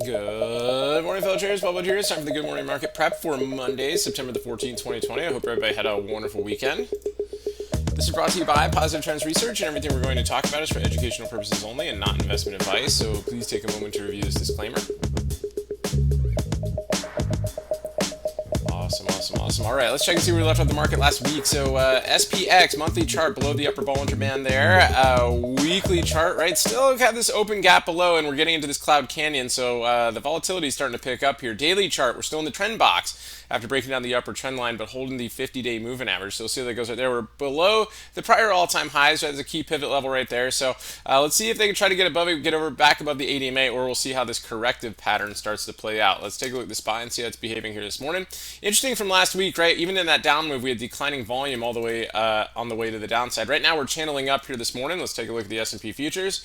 Good morning, fellow traders. Bob here. It's time for the Good Morning Market Prep for Monday, September the 14th, 2020. I hope everybody had a wonderful weekend. This is brought to you by Positive Trends Research, and everything we're going to talk about is for educational purposes only and not investment advice, so please take a moment to review this disclaimer. Awesome. All right, let's check and see where we left off the market last week. So SPX, monthly chart below the upper Bollinger Band there. Weekly chart, right? Still have this open gap below, and we're getting into this Cloud Canyon, so the volatility is starting to pick up here. Daily chart, we're still in the trend box after breaking down the upper trend line, but holding the 50-day moving average. So we'll see how that goes right there. We're below the prior all-time highs, so that's a key pivot level right there. So let's see if they can try to get above it, back above the 80 MA, or we'll see how this corrective pattern starts to play out. Let's take a look at the SPY and see how it's behaving here this morning. Interesting from last week, right? Even in that down move, we had declining volume all the way on the way to the downside. Right now, we're channeling up here this morning. Let's take a look at the S&P futures.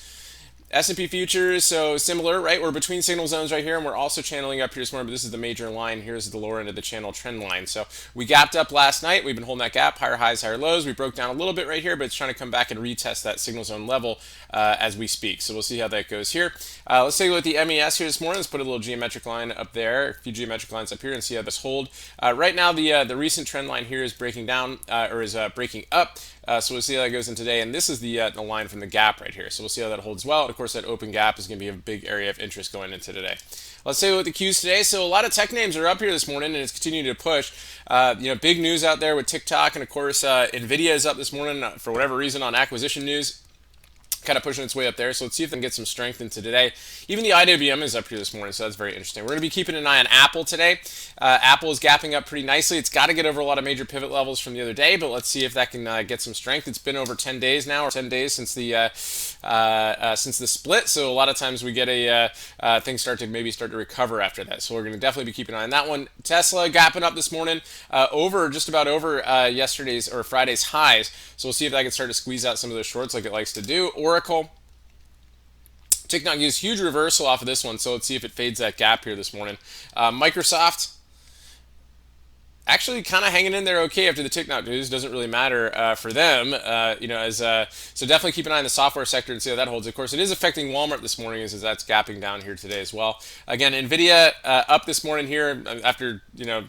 S&P futures, so similar, right? We're between signal zones right here, and we're also channeling up here this morning, but this is the major line. Here's the lower end of the channel trend line. So we gapped up last night. We've been holding that gap, higher highs, higher lows. We broke down a little bit right here, but it's trying to come back and retest that signal zone level as we speak. So we'll see how that goes here. Let's take a look at the MES here this morning. Let's put a little geometric line up there, a few geometric lines up here, and see how this hold. Right now, the recent trend line here is breaking down, or is breaking up. So we'll see how that goes in today, and this is the line from the gap right here. So we'll see how that holds well. And of course, that open gap is going to be a big area of interest going into today. Let's take a look at the Qs today. So a lot of tech names are up here this morning, and it's continuing to push. Big news out there with TikTok, and of course, Nvidia is up this morning for whatever reason on acquisition news. Kind of pushing its way up there, so let's see if they can get some strength into today. Even the IWM is up here this morning, so that's very interesting. We're going to be keeping an eye on Apple today. Apple is gapping up pretty nicely. It's got to get over a lot of major pivot levels from the other day, but let's see if that can get some strength. It's been over 10 days now, or 10 days since the split, so a lot of times we get things start to recover after that. So we're going to definitely be keeping an eye on that one. Tesla gapping up this morning, just about over yesterday's or Friday's highs. So we'll see if that can start to squeeze out some of those shorts like it likes to do. Oracle, TikTok used huge reversal off of this one, so let's see if it fades that gap here this morning. Microsoft, actually kind of hanging in there okay after the TikTok news. Doesn't really matter for them, so definitely keep an eye on the software sector and see how that holds. Of course, it is affecting Walmart this morning as that's gapping down here today as well. Again, Nvidia up this morning here after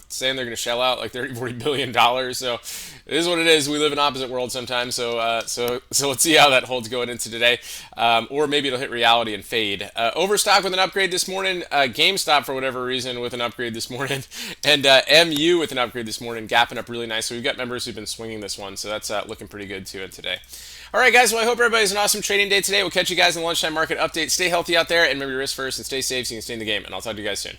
saying they're going to shell out like $30-40 billion. So it is what it is. We live in opposite worlds sometimes. So let's see how that holds going into today, or maybe it'll hit reality and fade. Overstock with an upgrade this morning. GameStop for whatever reason with an upgrade this morning, and MU with an upgrade this morning, gapping up really nice. So we've got members who've been swinging this one, so that's looking pretty good to it today. All right, guys. Well, I hope everybody's an awesome trading day today. We'll catch you guys in the lunchtime market update. Stay healthy out there, and remember, risk first and stay safe so you can stay in the game. And I'll talk to you guys soon.